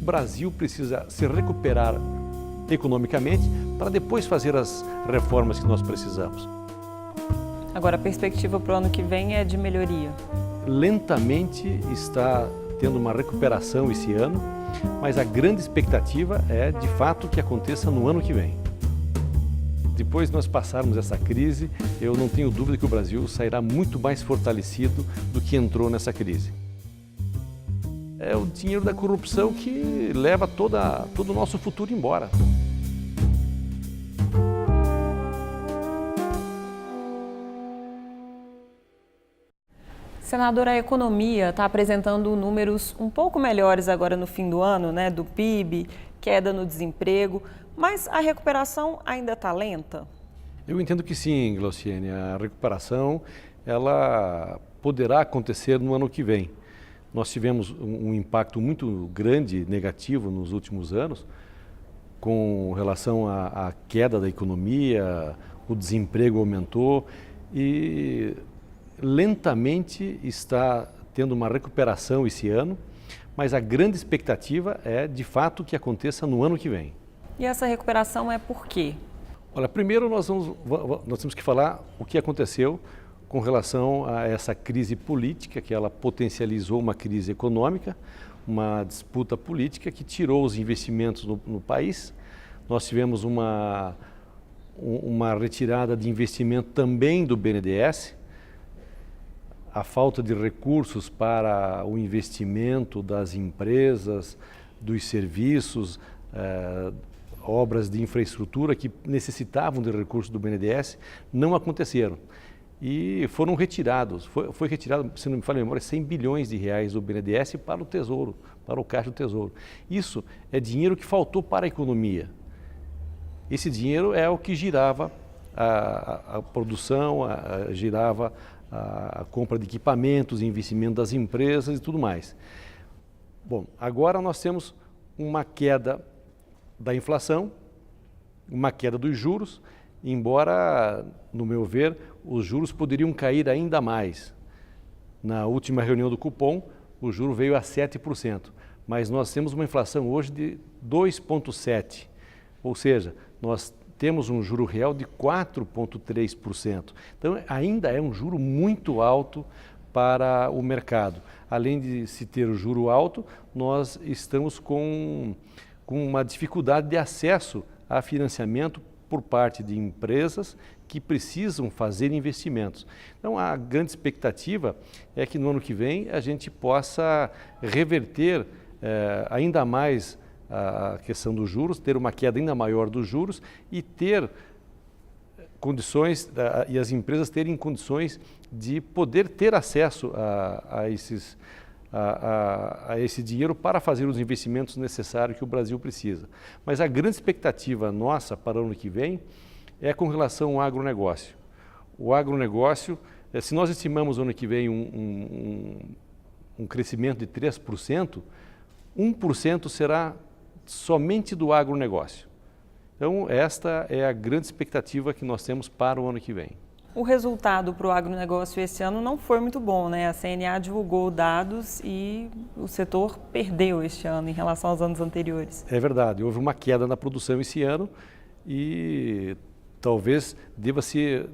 Brasil precisa se recuperar economicamente para depois fazer as reformas que nós precisamos. Agora, a perspectiva para o ano que vem é de melhoria. Lentamente está tendo uma recuperação esse ano, mas a grande expectativa é, de fato, que aconteça no ano que vem. Depois de nós passarmos essa crise, eu não tenho dúvida que o Brasil sairá muito mais fortalecido do que entrou nessa crise. É o dinheiro da corrupção que leva todo o nosso futuro embora. Senador, a economia está apresentando números um pouco melhores agora no fim do ano, né, do PIB, queda no desemprego, mas a recuperação ainda está lenta? Eu entendo que sim, Glauciene. A recuperação ela poderá acontecer no ano que vem. Nós tivemos um impacto muito grande, negativo, nos últimos anos, com relação à queda da economia, o desemprego aumentou e lentamente está tendo uma recuperação esse ano, mas a grande expectativa é, de fato, que aconteça no ano que vem. E essa recuperação é por quê? Olha, primeiro nós temos que falar o que aconteceu com relação a essa crise política, que ela potencializou uma crise econômica, uma disputa política que tirou os investimentos no país. Nós tivemos uma retirada de investimento também do BNDES, a falta de recursos para o investimento das empresas, dos serviços, obras de infraestrutura que necessitavam de recursos do BNDES, não aconteceram. E foram retirados, foi retirado, se não me falha a memória, 100 bilhões de reais do BNDES para o Tesouro, para o Caixa do Tesouro. Isso é dinheiro que faltou para a economia. Esse dinheiro é o que girava a produção, girava a compra de equipamentos, investimento das empresas e tudo mais. Bom, agora nós temos uma queda da inflação, uma queda dos juros, embora, no meu ver, os juros poderiam cair ainda mais. Na última reunião do Copom, o juro veio a 7%, mas nós temos uma inflação hoje de 2,7%, ou seja, nós temos um juro real de 4,3%. Então, ainda é um juro muito alto para o mercado. Além de se ter o juro alto, nós estamos com uma dificuldade de acesso a financiamento por parte de empresas que precisam fazer investimentos. Então, a grande expectativa é que no ano que vem a gente possa reverter ainda mais a questão dos juros, ter uma queda ainda maior dos juros e ter condições, e as empresas terem condições de poder ter acesso a esse dinheiro para fazer os investimentos necessários que o Brasil precisa. Mas a grande expectativa nossa para o ano que vem é com relação ao agronegócio. O agronegócio, se nós estimamos no ano que vem um crescimento de 3%, 1% será somente do agronegócio. Então, esta é a grande expectativa que nós temos para o ano que vem. O resultado para o agronegócio esse ano não foi muito bom, né? A CNA divulgou dados e o setor perdeu este ano em relação aos anos anteriores. É verdade, houve uma queda na produção esse ano e talvez deva-se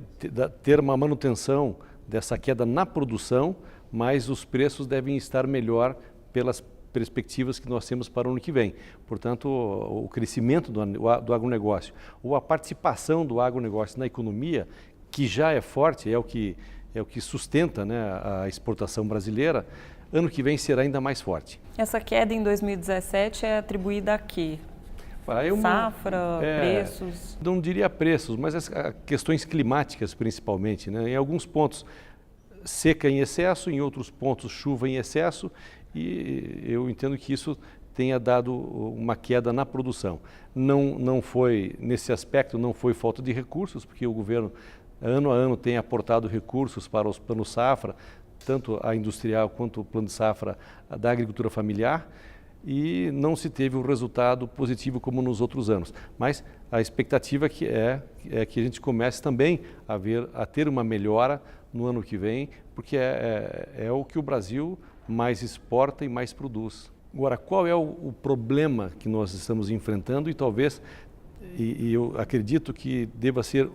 ter uma manutenção dessa queda na produção, mas os preços devem estar melhor pelas perspectivas que nós temos para o ano que vem. Portanto, o crescimento do agronegócio ou a participação do agronegócio na economia, que já é forte, é o que sustenta, né, a exportação brasileira, ano que vem será ainda mais forte. Essa queda em 2017 é atribuída a quê? Safra, preços? Não diria preços, mas as questões climáticas principalmente, né? Em alguns pontos seca em excesso, em outros pontos chuva em excesso, e eu entendo que isso tenha dado uma queda na produção. Não foi, nesse aspecto, não foi falta de recursos, porque o governo, ano a ano, tem aportado recursos para os planos safra, tanto a industrial quanto o plano de safra da agricultura familiar, e não se teve um resultado positivo como nos outros anos. Mas a expectativa é que a gente comece também a ter uma melhora no ano que vem, porque é o que o Brasil mais exporta e mais produz. Agora, qual é o problema que nós estamos enfrentando e talvez, e eu acredito que deva ser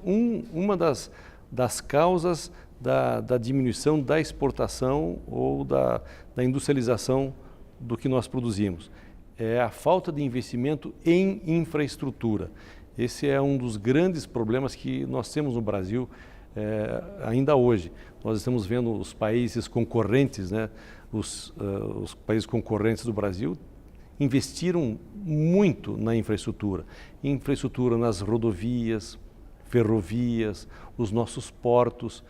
uma das causas da diminuição da exportação ou da industrialização do que nós produzimos. É a falta de investimento em infraestrutura. Esse é um dos grandes problemas que nós temos no Brasil ainda hoje. Nós estamos vendo os países concorrentes, né? Os países concorrentes do Brasil investiram muito na infraestrutura. Infraestrutura nas rodovias, ferrovias, os nossos portos.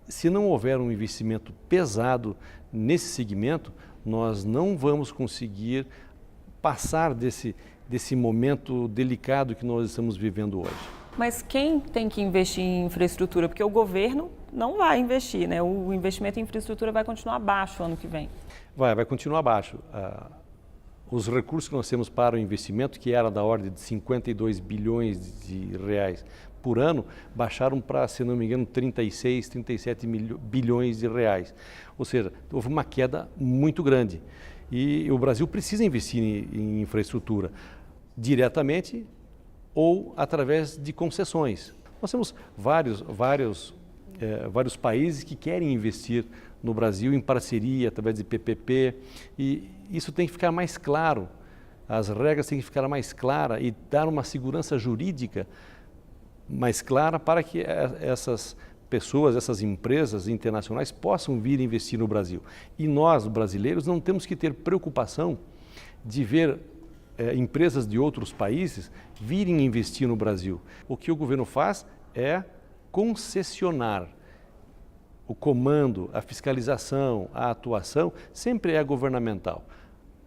Se não houver um investimento pesado nesse segmento, nós não vamos conseguir passar desse momento delicado que nós estamos vivendo hoje. Mas quem tem que investir em infraestrutura? Porque o governo não vai investir, né? O investimento em infraestrutura vai continuar baixo ano que vem. Vai continuar baixo. Os recursos que nós temos para o investimento, que era da ordem de 52 bilhões de reais por ano, baixaram para, se não me engano, 36, 37 bilhões de reais. Ou seja, houve uma queda muito grande. E o Brasil precisa investir em infraestrutura, diretamente ou através de concessões. Nós temos vários países que querem investir no Brasil em parceria, através de PPP, e isso tem que ficar mais claro. As regras têm que ficar mais claras e dar uma segurança jurídica mais clara para que essas pessoas, essas empresas internacionais possam vir investir no Brasil. E nós, brasileiros, não temos que ter preocupação de ver empresas de outros países virem investir no Brasil. O que o governo faz é concessionar. O comando, a fiscalização, a atuação sempre é governamental.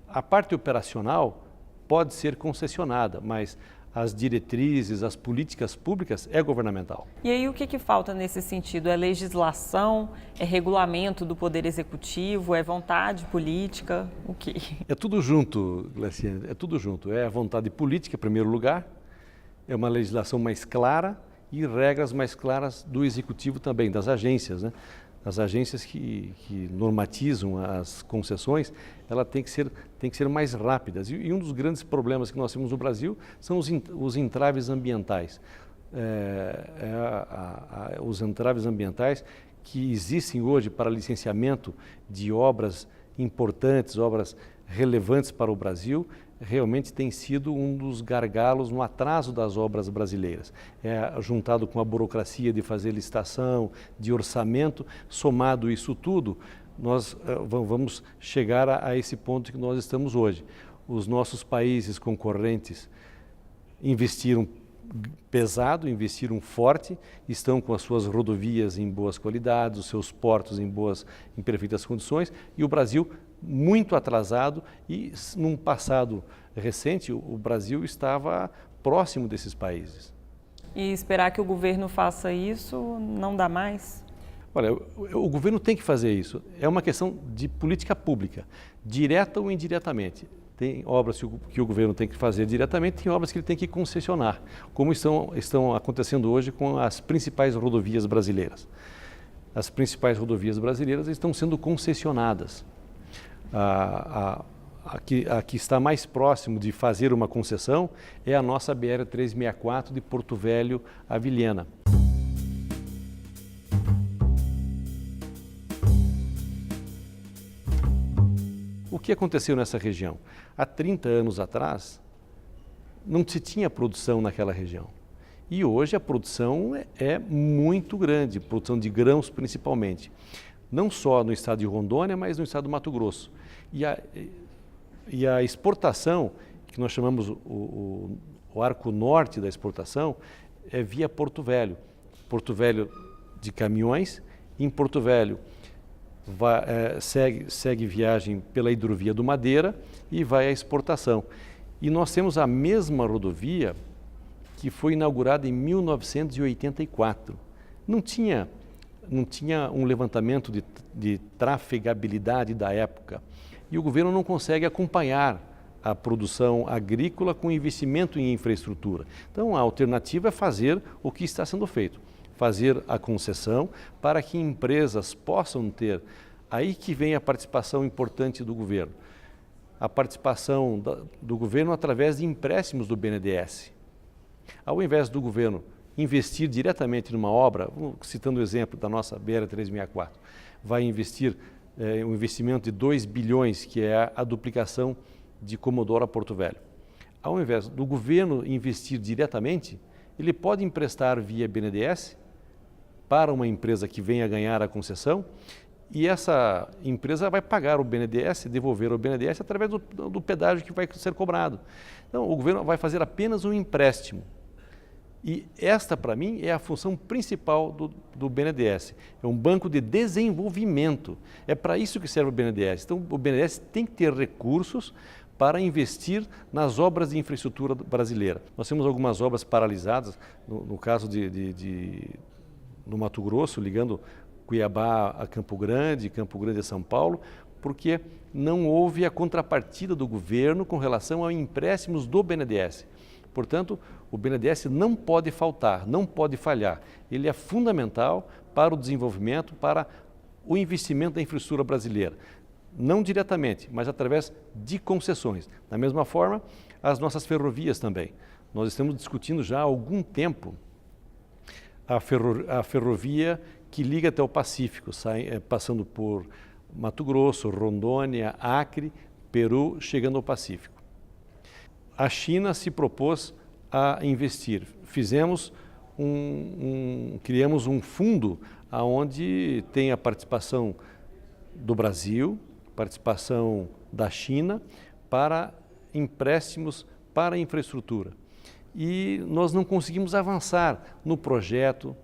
A parte operacional pode ser concessionada, mas as diretrizes, as políticas públicas é governamental. E aí o que falta nesse sentido? É legislação, é regulamento do Poder Executivo, é vontade política, o quê? É tudo junto, Glaciane, é tudo junto. É a vontade política, em primeiro lugar, é uma legislação mais clara e regras mais claras do Executivo também, das agências, né? As agências que normatizam as concessões, ela tem que ser mais rápidas. E um dos grandes problemas que nós temos no Brasil são os entraves ambientais. Os entraves ambientais que existem hoje para licenciamento de obras importantes, obras relevantes para o Brasil, realmente tem sido um dos gargalos no atraso das obras brasileiras. Juntado com a burocracia de fazer licitação, de orçamento, somado isso tudo, nós vamos chegar a esse ponto que nós estamos hoje. Os nossos países concorrentes investiram pesado, investiram forte, estão com as suas rodovias em boas qualidades, os seus portos em perfeitas condições, e o Brasil muito atrasado, e num passado recente o Brasil estava próximo desses países. E esperar que o governo faça isso não dá mais? Olha, o governo tem que fazer isso. É uma questão de política pública, direta ou indiretamente. Tem obras que o governo tem que fazer diretamente, tem obras que ele tem que concessionar, como estão acontecendo hoje com as principais rodovias brasileiras. As principais rodovias brasileiras estão sendo concessionadas. A que está mais próximo de fazer uma concessão é a nossa BR-364 de Porto Velho a Vilhena. O que aconteceu nessa região? Há 30 anos atrás, não se tinha produção naquela região. E hoje a produção é muito grande, produção de grãos principalmente. Não só no estado de Rondônia, mas no estado do Mato Grosso. E a exportação, que nós chamamos o arco norte da exportação, é via Porto Velho. Porto Velho de caminhões, em Porto Velho segue viagem pela hidrovia do Madeira e vai à exportação. E nós temos a mesma rodovia que foi inaugurada em 1984. Não tinha um levantamento de trafegabilidade da época. E o governo não consegue acompanhar a produção agrícola com investimento em infraestrutura. Então, a alternativa é fazer o que está sendo feito. Fazer a concessão para que empresas possam ter. Aí que vem a participação importante do governo. a participação do governo através de empréstimos do BNDES. Ao invés do governo investir diretamente numa obra, citando o exemplo da nossa BR-364, vai investir um investimento de 2 bilhões, que é a duplicação de Comodoro a Porto Velho. Ao invés do governo investir diretamente, ele pode emprestar via BNDES para uma empresa que venha ganhar a concessão, e essa empresa vai pagar o BNDES, devolver ao BNDES através do pedágio que vai ser cobrado. Então, o governo vai fazer apenas um empréstimo. E esta, para mim, é a função principal do BNDES. É um banco de desenvolvimento. É para isso que serve o BNDES. Então, o BNDES tem que ter recursos para investir nas obras de infraestrutura brasileira. Nós temos algumas obras paralisadas, no caso no Mato Grosso, ligando Cuiabá a Campo Grande a São Paulo, porque não houve a contrapartida do governo com relação a empréstimos do BNDES. Portanto, o BNDES não pode faltar, não pode falhar. Ele é fundamental para o desenvolvimento, para o investimento da infraestrutura brasileira. Não diretamente, mas através de concessões. Da mesma forma, as nossas ferrovias também. Nós estamos discutindo já há algum tempo a ferrovia que liga até o Pacífico, passando por Mato Grosso, Rondônia, Acre, Peru, chegando ao Pacífico. A China se propôs a investir. Criamos um fundo onde tem a participação do Brasil, participação da China para empréstimos para a infraestrutura. E nós não conseguimos avançar no projeto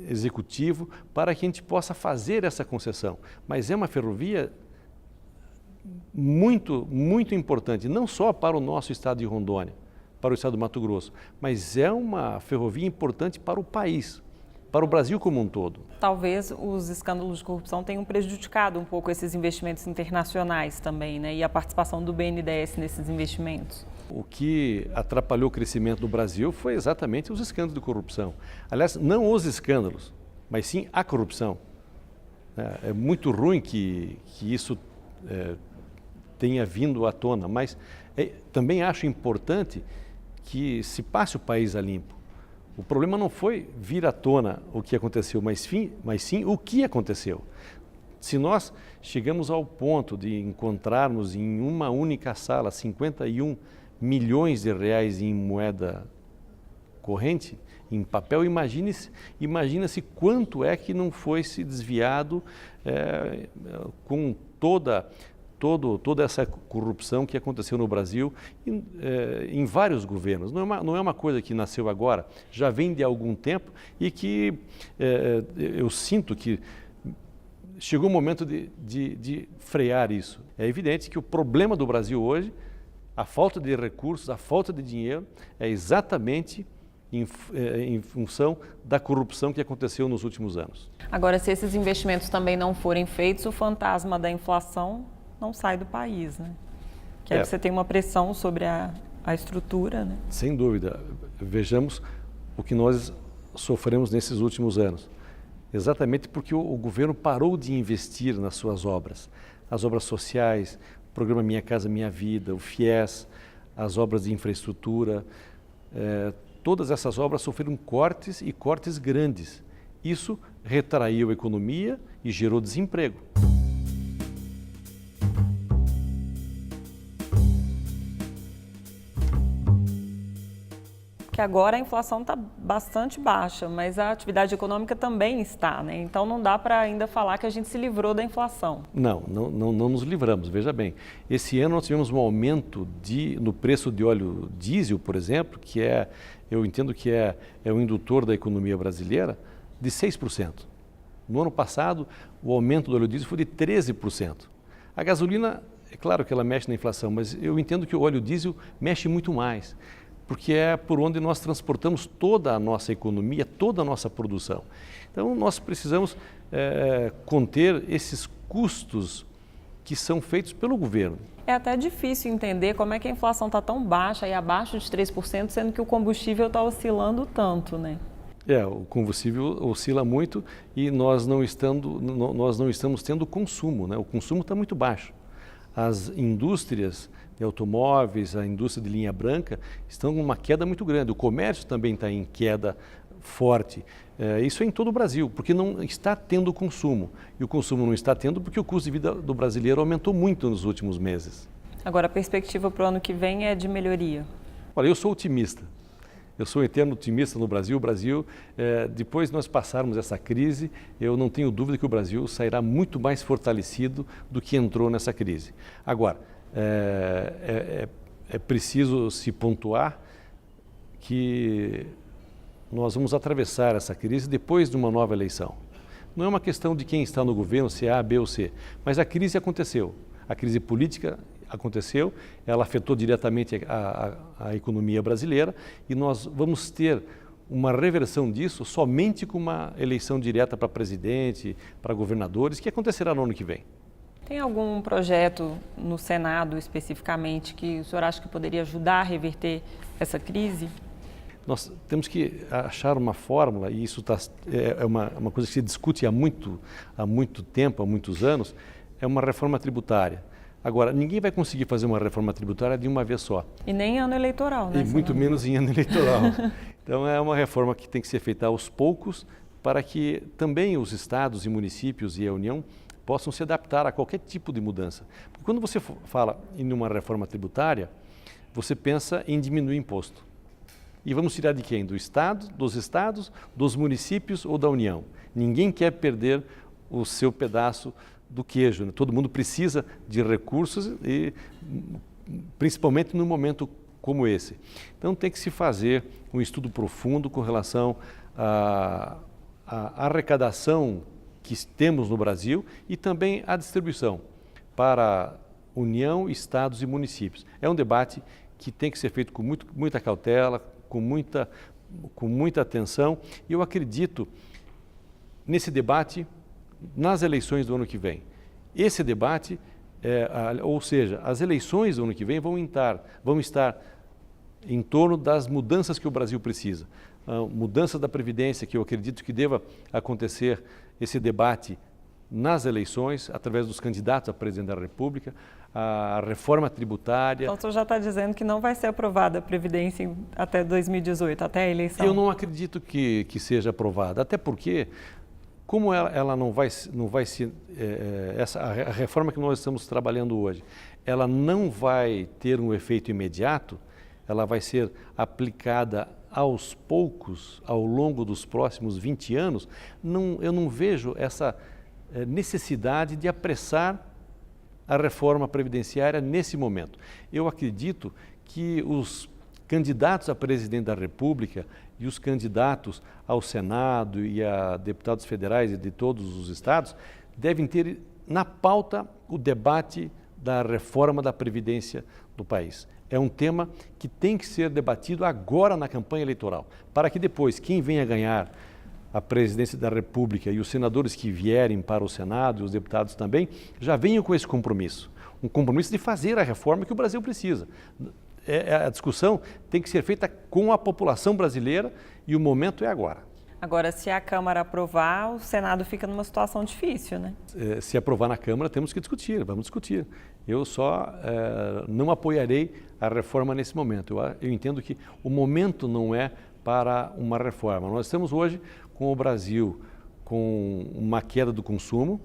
executivo para que a gente possa fazer essa concessão. Mas é uma ferrovia muito, muito importante, não só para o nosso estado de Rondônia, para o estado do Mato Grosso, mas é uma ferrovia importante para o país, para o Brasil como um todo. Talvez os escândalos de corrupção tenham prejudicado um pouco esses investimentos internacionais também, né? E a participação do BNDES nesses investimentos. O que atrapalhou o crescimento do Brasil foi exatamente os escândalos de corrupção. Aliás, não os escândalos, mas sim a corrupção. É muito ruim que isso tenha vindo à tona, mas também acho importante que se passe o país a limpo. O problema não foi vir à tona o que aconteceu, mas sim o que aconteceu. Se nós chegamos ao ponto de encontrarmos em uma única sala 51 milhões de reais em moeda corrente, em papel, imagina-se quanto é que não foi se desviado com toda essa corrupção que aconteceu no Brasil em vários governos. Não é uma coisa que nasceu agora, já vem de algum tempo e que eu sinto que chegou o momento de frear isso. É evidente que o problema do Brasil hoje, a falta de recursos, a falta de dinheiro, é exatamente em função da corrupção que aconteceu nos últimos anos. Agora, se esses investimentos também não forem feitos, o fantasma da inflação não sai do país, né? Que aí você tem uma pressão sobre a estrutura, né? Sem dúvida. Vejamos o que nós sofremos nesses últimos anos. Exatamente porque o governo parou de investir nas suas obras. As obras sociais, o programa Minha Casa Minha Vida, o FIES, as obras de infraestrutura, todas essas obras sofreram cortes e cortes grandes. Isso retraiu a economia e gerou desemprego. Que agora a inflação está bastante baixa, mas a atividade econômica também está, né? Então não dá para ainda falar que a gente se livrou da inflação. Não nos livramos, veja bem. Esse ano nós tivemos um aumento no preço de óleo diesel, por exemplo, que eu entendo que é um indutor da economia brasileira, de 6%. No ano passado, o aumento do óleo diesel foi de 13%. A gasolina, é claro que ela mexe na inflação, mas eu entendo que o óleo diesel mexe muito mais, porque é por onde nós transportamos toda a nossa economia, toda a nossa produção. Então, nós precisamos conter esses custos que são feitos pelo governo. É até difícil entender como é que a inflação está tão baixa e abaixo de 3%, sendo que o combustível está oscilando tanto, né? O combustível oscila muito e nós não estamos tendo consumo, né? O consumo está muito baixo. As indústrias de automóveis, a indústria de linha branca estão com uma queda muito grande. O comércio também está em queda forte. Isso é em todo o Brasil, porque não está tendo consumo. E o consumo não está tendo porque o custo de vida do brasileiro aumentou muito nos últimos meses. Agora, a perspectiva para o ano que vem é de melhoria? Olha, eu sou otimista. Eu sou um eterno otimista no Brasil. O Brasil, depois de nós passarmos essa crise, eu não tenho dúvida que o Brasil sairá muito mais fortalecido do que entrou nessa crise. Agora, é preciso se pontuar que nós vamos atravessar essa crise depois de uma nova eleição. Não é uma questão de quem está no governo, se é A, B ou C, mas a crise aconteceu. A crise política aconteceu, ela afetou diretamente a economia brasileira e nós vamos ter uma reversão disso somente com uma eleição direta para presidente, para governadores, que acontecerá no ano que vem. Tem algum projeto no Senado especificamente que o senhor acha que poderia ajudar a reverter essa crise? Nós temos que achar uma fórmula, e isso é uma coisa que se discute há muito tempo, há muitos anos, é uma reforma tributária. Agora, ninguém vai conseguir fazer uma reforma tributária de uma vez só. E nem em ano eleitoral, né? E muito menos em ano eleitoral. Então, é uma reforma que tem que ser feita aos poucos para que também os estados e municípios e a União possam se adaptar a qualquer tipo de mudança. Porque quando você fala em uma reforma tributária, você pensa em diminuir imposto. E vamos tirar de quem? Do Estado, dos estados, dos municípios ou da União? Ninguém quer perder o seu pedaço do queijo, né? Todo mundo precisa de recursos e principalmente num momento como esse. Então tem que se fazer um estudo profundo com relação à arrecadação que temos no Brasil e também à distribuição para União, estados e municípios. É um debate que tem que ser feito com muita cautela, com muita atenção, e eu acredito nesse debate nas eleições do ano que vem. Esse debate, ou seja, as eleições do ano que vem vão estar em torno das mudanças que o Brasil precisa. A mudança da Previdência, que eu acredito que deva acontecer esse debate nas eleições, através dos candidatos a presidente da República, a reforma tributária. Então, o senhor já está dizendo que não vai ser aprovada a Previdência até 2018, até a eleição? Eu não acredito que seja aprovada, até porque, como ela não vai ser, a reforma que nós estamos trabalhando hoje, ela não vai ter um efeito imediato, ela vai ser aplicada aos poucos, ao longo dos próximos 20 anos, eu não vejo essa necessidade de apressar a reforma previdenciária nesse momento. Eu acredito que os candidatos a presidente da República e os candidatos ao Senado e a deputados federais e de todos os estados devem ter na pauta o debate da reforma da Previdência do país. É um tema que tem que ser debatido agora na campanha eleitoral, para que depois quem venha ganhar a presidência da República e os senadores que vierem para o Senado e os deputados também, já venham com esse compromisso. Um compromisso de fazer a reforma que o Brasil precisa. A discussão tem que ser feita com a população brasileira e o momento é agora. Agora, se a Câmara aprovar, o Senado fica numa situação difícil, né? Se aprovar na Câmara, temos que discutir, vamos discutir. Eu só não apoiarei a reforma nesse momento. Eu entendo que o momento não é para uma reforma. Nós estamos hoje com o Brasil com uma queda do consumo,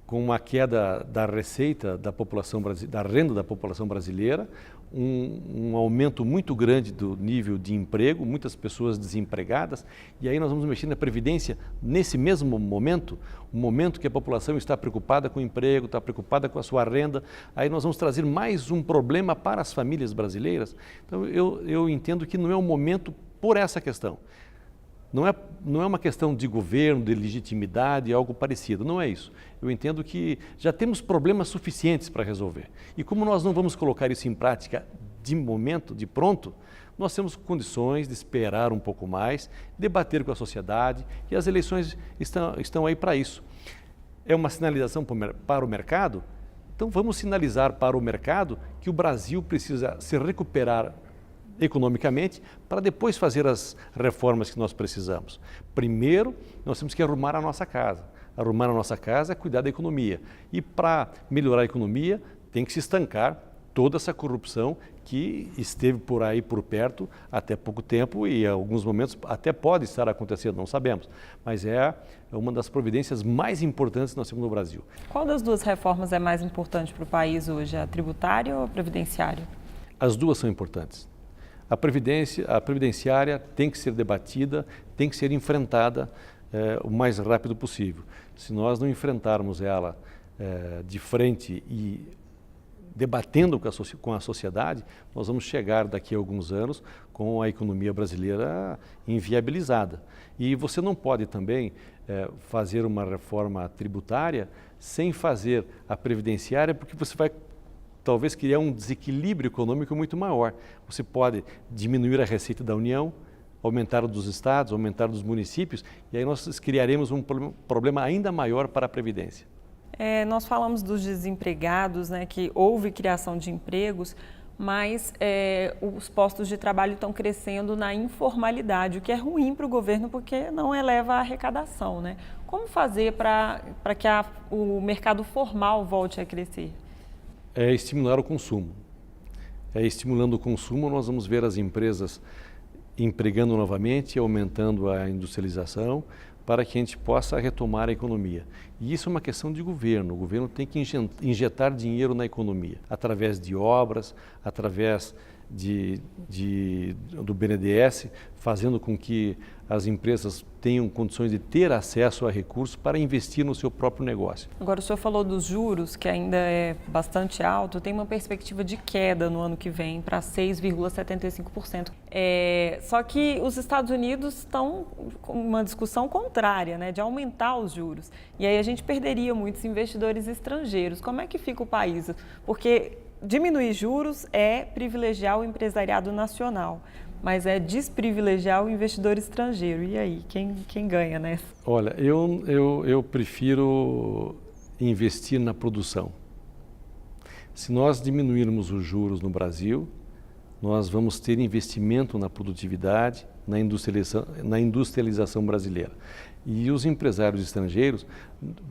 com uma queda da receita da população da renda da população brasileira, um aumento muito grande do nível de emprego, muitas pessoas desempregadas, e aí nós vamos mexer na Previdência nesse mesmo momento, um momento que a população está preocupada com o emprego, está preocupada com a sua renda, aí nós vamos trazer mais um problema para as famílias brasileiras. Então eu entendo que não é o momento por essa questão. Não é uma questão de governo, de legitimidade, algo parecido, não é isso. Eu entendo que já temos problemas suficientes para resolver. E como nós não vamos colocar isso em prática de momento, de pronto, nós temos condições de esperar um pouco mais, debater com a sociedade, e as eleições estão aí para isso. É uma sinalização para o mercado? Então vamos sinalizar para o mercado que o Brasil precisa se recuperar economicamente, para depois fazer as reformas que nós precisamos. Primeiro, nós temos que arrumar a nossa casa. Arrumar a nossa casa é cuidar da economia. E para melhorar a economia, tem que se estancar toda essa corrupção que esteve por aí por perto até pouco tempo e em alguns momentos até pode estar acontecendo, não sabemos. Mas é uma das providências mais importantes que nós temos no Brasil. Qual das duas reformas é mais importante para o país hoje, a tributária ou a previdenciária? As duas são importantes. A previdenciária tem que ser debatida, tem que ser enfrentada o mais rápido possível. Se nós não enfrentarmos ela de frente e debatendo com a sociedade, nós vamos chegar daqui a alguns anos com a economia brasileira inviabilizada. E você não pode também fazer uma reforma tributária sem fazer a previdenciária, porque você vai talvez criar um desequilíbrio econômico muito maior. Você pode diminuir a receita da União, aumentar a dos estados, aumentar a dos municípios, e aí nós criaremos um problema ainda maior para a Previdência. Nós falamos dos desempregados, né, que houve criação de empregos, mas os postos de trabalho estão crescendo na informalidade, o que é ruim para o governo porque não eleva a arrecadação, né? Como fazer para que o mercado formal volte a crescer? É estimular o consumo. Estimulando o consumo, nós vamos ver as empresas empregando novamente, aumentando a industrialização, para que a gente possa retomar a economia. E isso é uma questão de governo. O governo tem que injetar dinheiro na economia, através de obras, através do BNDES, fazendo com que as empresas tenham condições de ter acesso a recursos para investir no seu próprio negócio. Agora, o senhor falou dos juros, que ainda é bastante alto, tem uma perspectiva de queda no ano que vem para 6,75%. Só que os Estados Unidos estão com uma discussão contrária, né, de aumentar os juros. E aí a gente perderia muitos investidores estrangeiros. Como é que fica o país? Porque diminuir juros é privilegiar o empresariado nacional, mas é desprivilegiar o investidor estrangeiro. E aí, quem ganha nessa? Olha, eu prefiro investir na produção. Se nós diminuirmos os juros no Brasil, nós vamos ter investimento na produtividade, na industrialização brasileira. E os empresários estrangeiros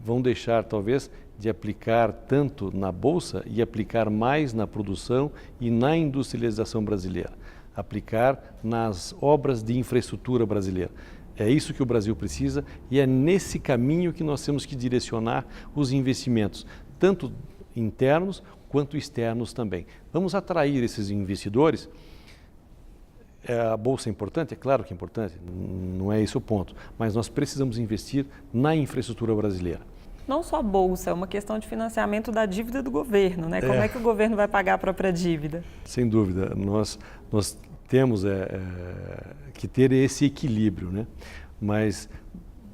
vão deixar, talvez, de aplicar tanto na Bolsa e aplicar mais na produção e na industrialização brasileira. Aplicar nas obras de infraestrutura brasileira. É isso que o Brasil precisa e é nesse caminho que nós temos que direcionar os investimentos, tanto internos quanto externos também. Vamos atrair esses investidores. A Bolsa é importante? É claro que é importante, não é esse o ponto, mas nós precisamos investir na infraestrutura brasileira. Não só a Bolsa, é uma questão de financiamento da dívida do governo, né? Como é que o governo vai pagar a própria dívida? Sem dúvida, nós temos que ter esse equilíbrio, né? Mas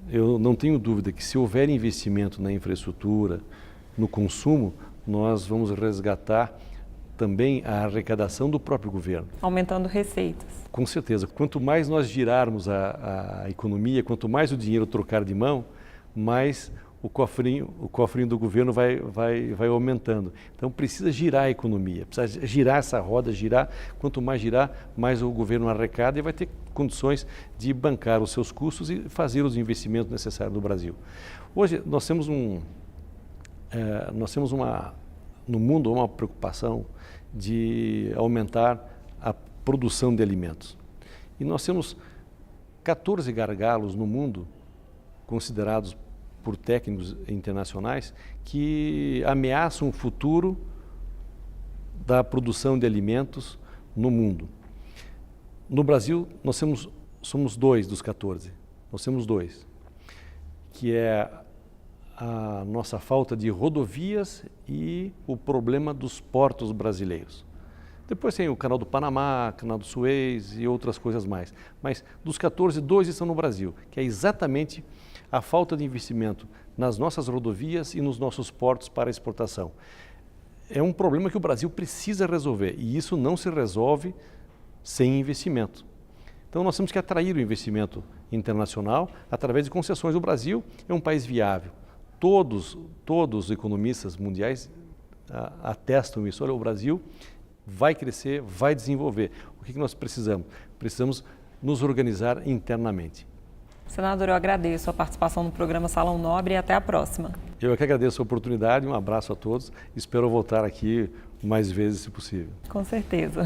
eu não tenho dúvida que se houver investimento na infraestrutura, no consumo, nós vamos resgatar também a arrecadação do próprio governo. Aumentando receitas. Com certeza. Quanto mais nós girarmos a economia, quanto mais o dinheiro trocar de mão, mais o cofrinho do governo vai aumentando. Então precisa girar a economia, precisa girar essa roda, girar. Quanto mais girar, mais o governo arrecada e vai ter condições de bancar os seus custos e fazer os investimentos necessários no Brasil. Hoje nós temos no mundo uma preocupação de aumentar a produção de alimentos. E nós temos 14 gargalos no mundo, considerados por técnicos internacionais, que ameaçam o futuro da produção de alimentos no mundo. No Brasil, nós somos 2 dos 14. Nós temos 2, que é a nossa falta de rodovias e o problema dos portos brasileiros. Depois tem o Canal do Panamá, Canal do Suez e outras coisas mais. Mas dos 14, 2 estão no Brasil, que é exatamente a falta de investimento nas nossas rodovias e nos nossos portos para exportação. É um problema que o Brasil precisa resolver e isso não se resolve sem investimento. Então nós temos que atrair o investimento internacional através de concessões. O Brasil é um país viável. Todos os economistas mundiais atestam isso. Olha, o Brasil vai crescer, vai desenvolver. O que nós precisamos? Precisamos nos organizar internamente. Senador, eu agradeço a participação no programa Salão Nobre e até a próxima. Eu é que agradeço a oportunidade, um abraço a todos. Espero voltar aqui mais vezes, se possível. Com certeza.